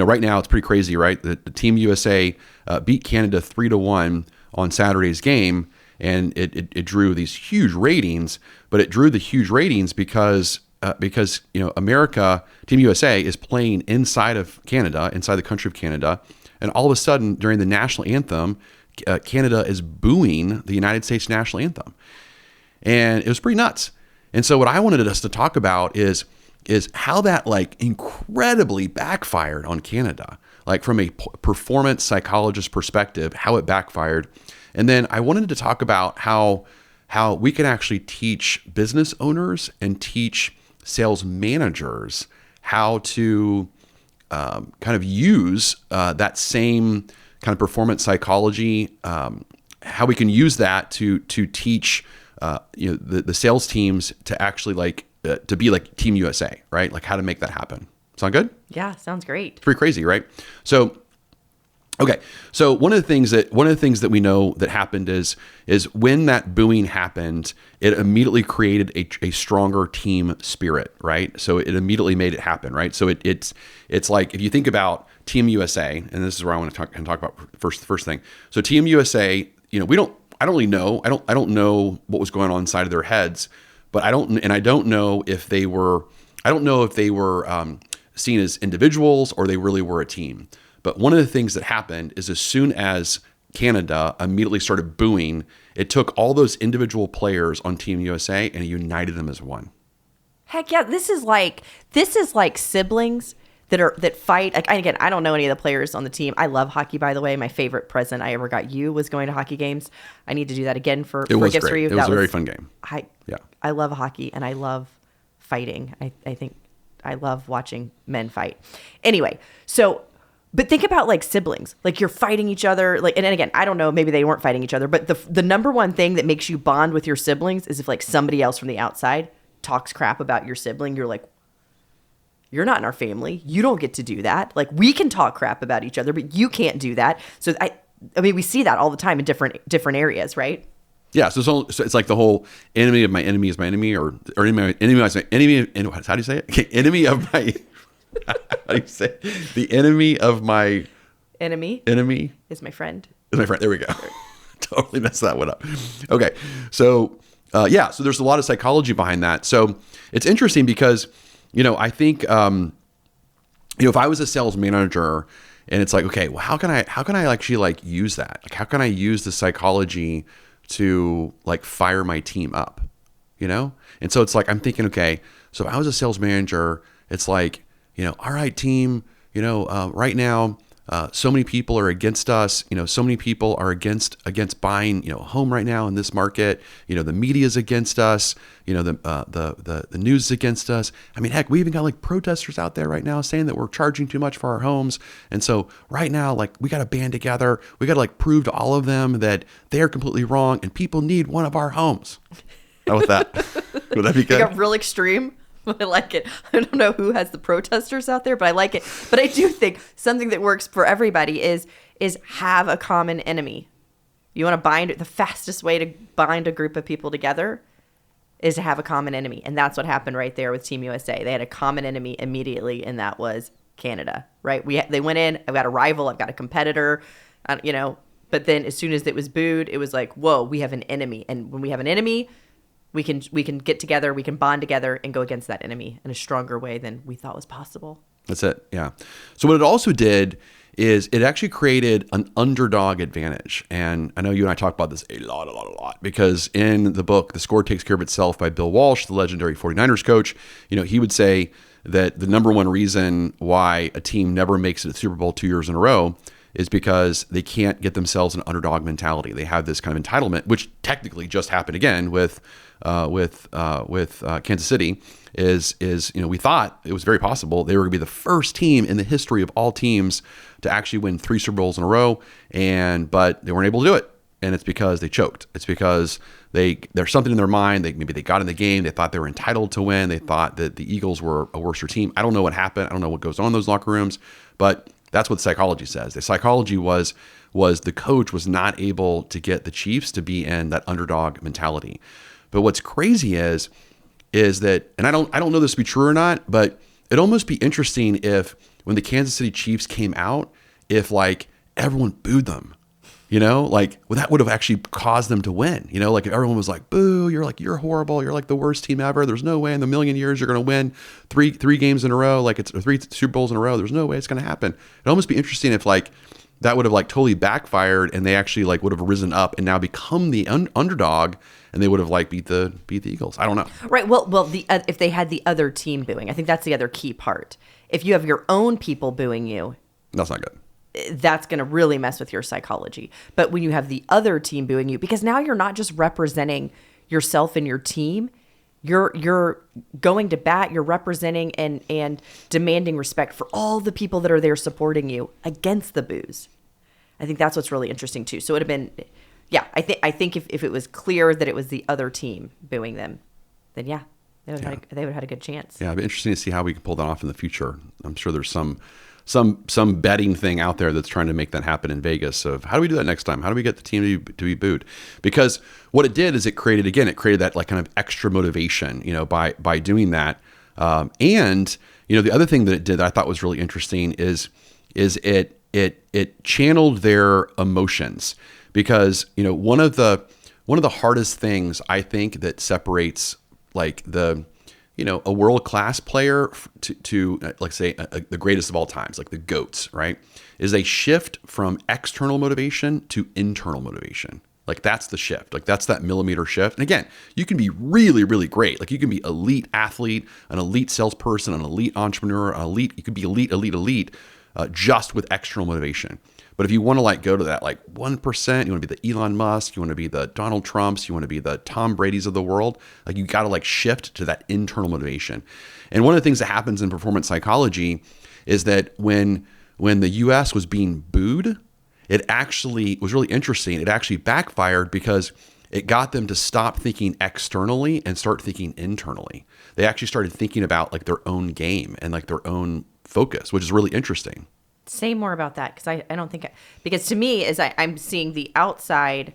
right now it's pretty crazy, right? The Team USA beat Canada 3-1 on Saturday's game, and it drew these huge ratings. But it drew the huge ratings because America, Team USA, is playing inside of Canada, inside the country of Canada, and all of a sudden during the national anthem, Canada is booing the United States national anthem, and it was pretty nuts. And so what I wanted us to talk about is how that like incredibly backfired on Canada, like from a performance psychologist perspective, how it backfired. And then I wanted to talk about how we can actually teach business owners and teach sales managers how to kind of use that same kind of performance psychology, how we can use that to teach the sales teams to actually to be like Team USA, right? Like how to make that happen. Sound good? Yeah, sounds great. It's pretty crazy, right? So, okay. So one of the things that we know that happened is when that booing happened, it immediately created a stronger team spirit, right? So it immediately made it happen, right? So it's like if you think about Team USA, and this is where I want to talk about the first thing. So Team USA, I don't really know. I don't know what was going on inside of their heads, but I don't know if they were seen as individuals or they really were a team. But one of the things that happened is as soon as Canada immediately started booing, it took all those individual players on Team USA and it united them as one. Heck yeah, this is like siblings that fight. Like, again, I don't know any of the players on the team. I love hockey, by the way. My favorite present I ever got you was going to hockey games. I need to do that again for gifts for you. It was a very fun game. I love hockey and I love fighting. I think I love watching men fight. Anyway, but think about like siblings, like you're fighting each other. Like, and again, I don't know, maybe they weren't fighting each other, but the number one thing that makes you bond with your siblings is if like somebody else from the outside talks crap about your sibling. You're like, you're not in our family. You don't get to do that. Like we can talk crap about each other, but you can't do that. So I mean, we see that all the time in different areas, right? Yeah. So it's like the whole enemy of my enemy is my enemy, or enemy is my enemy. How do you say it? Okay, enemy of my. How do you say it? The enemy of my enemy is my friend. There we go. Totally messed that one up. Okay. So so there's a lot of psychology behind that. So it's interesting because, I think, if I was a sales manager and it's like, okay, well, how can I actually like use that? Like, how can I use the psychology to like fire my team up, And so it's like, I'm thinking, okay, so if I was a sales manager, it's like, all right, team, right now, so many people are against us. So many people are against buying, a home right now in this market. The media is against us. The news is against us. I mean, heck, we even got like protesters out there right now saying that we're charging too much for our homes. And so right now, like we got to band together. We got to like prove to all of them that they're completely wrong and people need one of our homes. How about that? Would that be good? It got real extreme. I like it. I don't know who has the protesters out there, but I like it. But I do think something that works for everybody is have a common enemy. You want to bind, the fastest way to bind a group of people together is to have a common enemy. And that's what happened right there with Team USA. They had a common enemy immediately, and that was Canada, right? They went in, I've got a rival, I've got a competitor, but then as soon as it was booed, it was like, whoa, we have an enemy. And when we have an enemy, we can get together, we can bond together and go against that enemy in a stronger way than we thought was possible. That's it. Yeah. So what it also did is it actually created an underdog advantage. And I know you and I talk about this a lot, because in the book, The Score Takes Care of Itself by Bill Walsh, the legendary 49ers coach, he would say that the number one reason why a team never makes it to the Super Bowl 2 years in a row is because they can't get themselves an underdog mentality. They have this kind of entitlement, which technically just happened again with Kansas City. Is we thought it was very possible they were going to be the first team in the history of all teams to actually win 3 Super Bowls in a row, but they weren't able to do it, and it's because they choked. It's because there's something in their mind. Maybe they got in the game. They thought they were entitled to win. They thought that the Eagles were a worse team. I don't know what happened. I don't know what goes on in those locker rooms, but that's what psychology says. The psychology was the coach was not able to get the Chiefs to be in that underdog mentality. But what's crazy is that, and I don't know this to be true or not, but it'd almost be interesting if when the Kansas City Chiefs came out, if like everyone booed them, like, well, that would have actually caused them to win. Like if everyone was like, boo, you're horrible. You're like the worst team ever. There's no way in the million years you're going to win three games in a row. Like it's 3 Super Bowls in a row. There's no way it's going to happen. It'd almost be interesting if like that would have like totally backfired and they actually like would have risen up and now become the underdog and they would have like beat the Eagles. I don't know. Right. Well, if they had the other team booing, I think that's the other key part. If you have your own people booing you, that's not good. That's going to really mess with your psychology. But when you have the other team booing you, because now you're not just representing yourself and your team, you're going to bat, you're representing and demanding respect for all the people that are there supporting you against the boos. I think that's what's really interesting too. So it would have been, yeah, I think if it was clear that it was the other team booing them, then yeah, they would have had a good chance. Yeah, it'd be interesting to see how we can pull that off in the future. I'm sure there's some betting thing out there that's trying to make that happen in Vegas of how do we do that next time? How do we get the team to be booed? Because what it did is it created that like kind of extra motivation, by doing that. And the other thing that it did that I thought was really interesting is it channeled their emotions because, one of the hardest things I think that separates like a world-class player to like say the greatest of all times, like the GOATs, right? Is they shift from external motivation to internal motivation. Like that's the shift. Like that's that millimeter shift. And again, you can be really, really great. Like you can be elite athlete, an elite salesperson, an elite entrepreneur, you could be elite, just with external motivation. But if you want to like go to that like 1%, you want to be the Elon Musk, you want to be the Donald Trumps, you want to be the Tom Brady's of the world, like you got to like shift to that internal motivation. And one of the things that happens in performance psychology is that when the US was being booed, it actually was really interesting. It actually backfired because it got them to stop thinking externally and start thinking internally. They actually started thinking about like their own game and like their own focus, which is really interesting. Say more about that because I don't think because to me is I'm seeing the outside,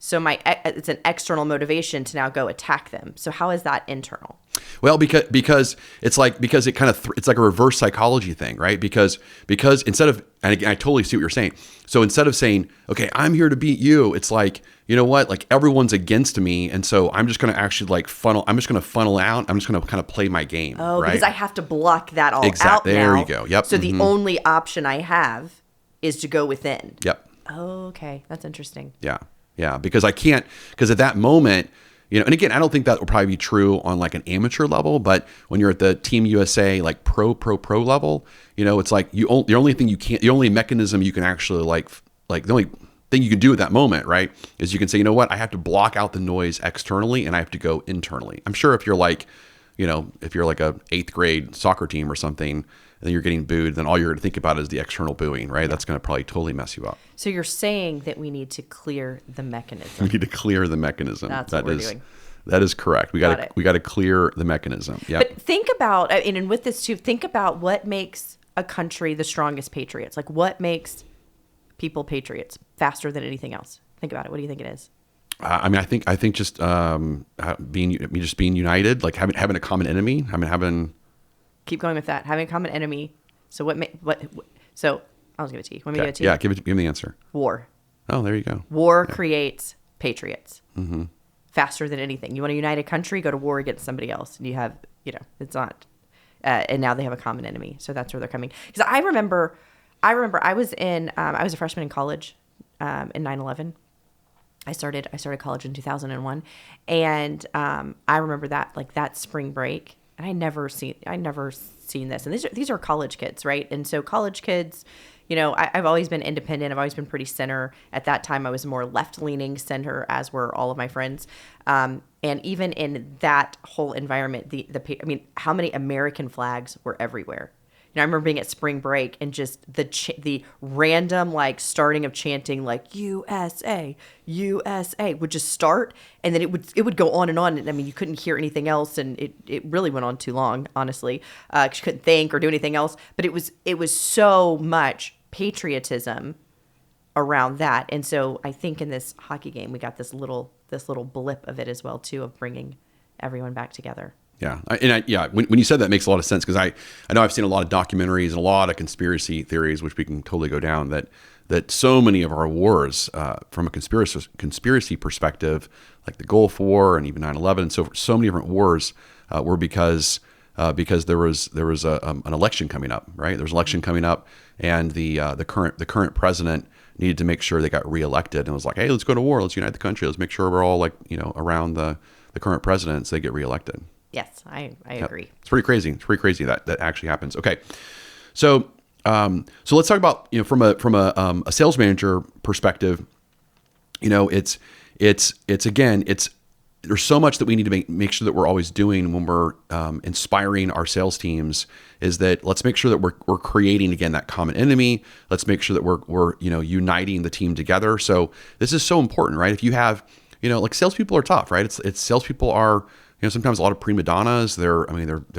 so it's an external motivation to now go attack them. So how is that internal? Well, because it's like it's like a reverse psychology thing, right? Because instead of, and again, I totally see what you're saying. So instead of saying, okay, I'm here to beat you, it's like, you know what, like everyone's against me, and so I'm just going to actually like funnel out. I'm just going to kind of play my game. Oh, right? because I have to block that all out now. There you go. Yep. So the only option I have is to go within. Yep. Oh, okay, that's interesting. Yeah, because at that moment, and again, I don't think that will probably be true on like an amateur level, but when you're at the Team USA, like pro level, it's like the only mechanism you can actually like the only thing you can do at that moment, right, is you can say, you know what, I have to block out the noise externally and I have to go internally. I'm sure if you're like, if you're like a 8th grade soccer team or something, and then you're getting booed, then all you're going to think about is the external booing, right? Yeah. That's going to probably totally mess you up. So you're saying that we need to clear the mechanism. We need to clear the mechanism. That's what we're doing. That is correct. We got to clear the mechanism. Yeah. But think about, and with this too, think about what makes a country the strongest patriots. Like what makes people patriots faster than anything else? Think about it. What do you think it is? I think just being united, like having a common enemy. Keep going with that. Having a common enemy. So So I'll give it to you. Want me to give it to you? Yeah, give me the answer. War. Oh, there you go. War creates patriots. Mm-hmm. Faster than anything. You want to unite a country, go to war against somebody else. And you have, it's not. And now they have a common enemy. So that's where they're coming. Because I remember I was a freshman in college in 9/11. I started college in 2001. And I remember that spring break. And I never seen this. And these are college kids, right? And so college kids, I've always been independent. I've always been pretty center. At that time, I was more left-leaning center, as were all of my friends. And even in that whole environment, how many American flags were everywhere? I remember being at spring break and just the random starting of chanting USA, USA would just start, and then it would go on and on. And you couldn't hear anything else, and it really went on too long, honestly. 'Cause you couldn't think or do anything else. But it was so much patriotism around that, and so I think in this hockey game we got this little blip of it as well too, of bringing everyone back together. Yeah. When you said that, it makes a lot of sense, because I know I've seen a lot of documentaries and a lot of conspiracy theories, which we can totally go down, that so many of our wars, from a conspiracy perspective, like the Gulf War and even 9/11 and so many different wars, were because there was an election coming up, right? There was an election coming up, and the current president needed to make sure they got reelected, and it was like, hey, let's go to war, let's unite the country, let's make sure we're all around the current president so they get reelected. Yes, I agree. It's pretty crazy. It's pretty crazy that actually happens. Okay, so let's talk about, from a sales manager perspective. It's there's so much that we need to make sure that we're always doing when we're inspiring our sales teams. Is that, let's make sure that we're creating, again, that common enemy. Let's make sure that we're uniting the team together. So this is so important, right? If you have, like, salespeople are tough, right? It's salespeople are, sometimes a lot of prima donnas. They're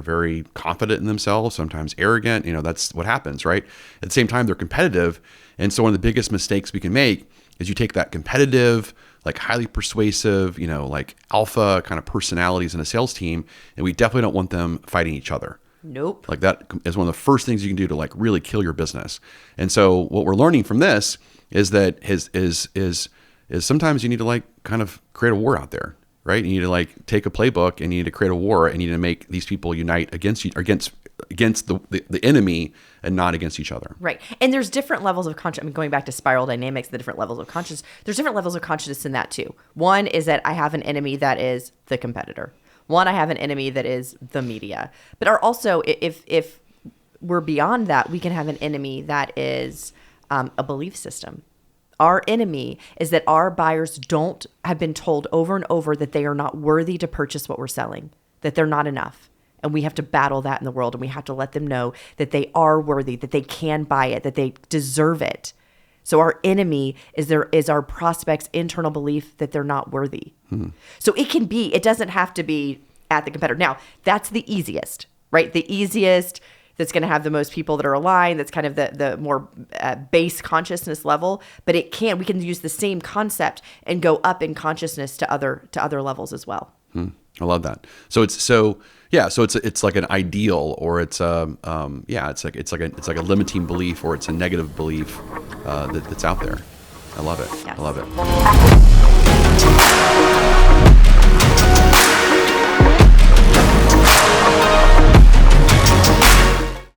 very confident in themselves, sometimes arrogant. That's what happens, right? At the same time, they're competitive. And so one of the biggest mistakes we can make is you take that competitive, like highly persuasive, like alpha kind of personalities in a sales team, and we definitely don't want them fighting each other. Nope. Like, that is one of the first things you can do to, like, really kill your business. And so what we're learning from this is that is sometimes you need to, like, kind of create a war out there, right? You need to, like, take a playbook and you need to create a war, and you need to make these people unite against the enemy and not against each other. Right. And there's different levels of consciousness. Going back to spiral dynamics, the different levels of consciousness, there's different levels of consciousness in that too. One is that I have an enemy that is the competitor. One, I have an enemy that is the media. But also, if we're beyond that, we can have an enemy that is a belief system. Our enemy is that our buyers have been told over and over that they are not worthy to purchase what we're selling, that they're not enough. And we have to battle that in the world, and we have to let them know that they are worthy, that they can buy it, that they deserve it. So our enemy is our prospect's internal belief that they're not worthy. So it doesn't have to be at the competitor. Now, that's the easiest, right? The easiest, that's going to have the most people that are aligned. That's kind of the more base consciousness level. But we can use the same concept and go up in consciousness to other levels as well. I love that. So it's like an ideal, or it's like a limiting belief, or it's a negative belief that's out there. I love it. Yes. I love it.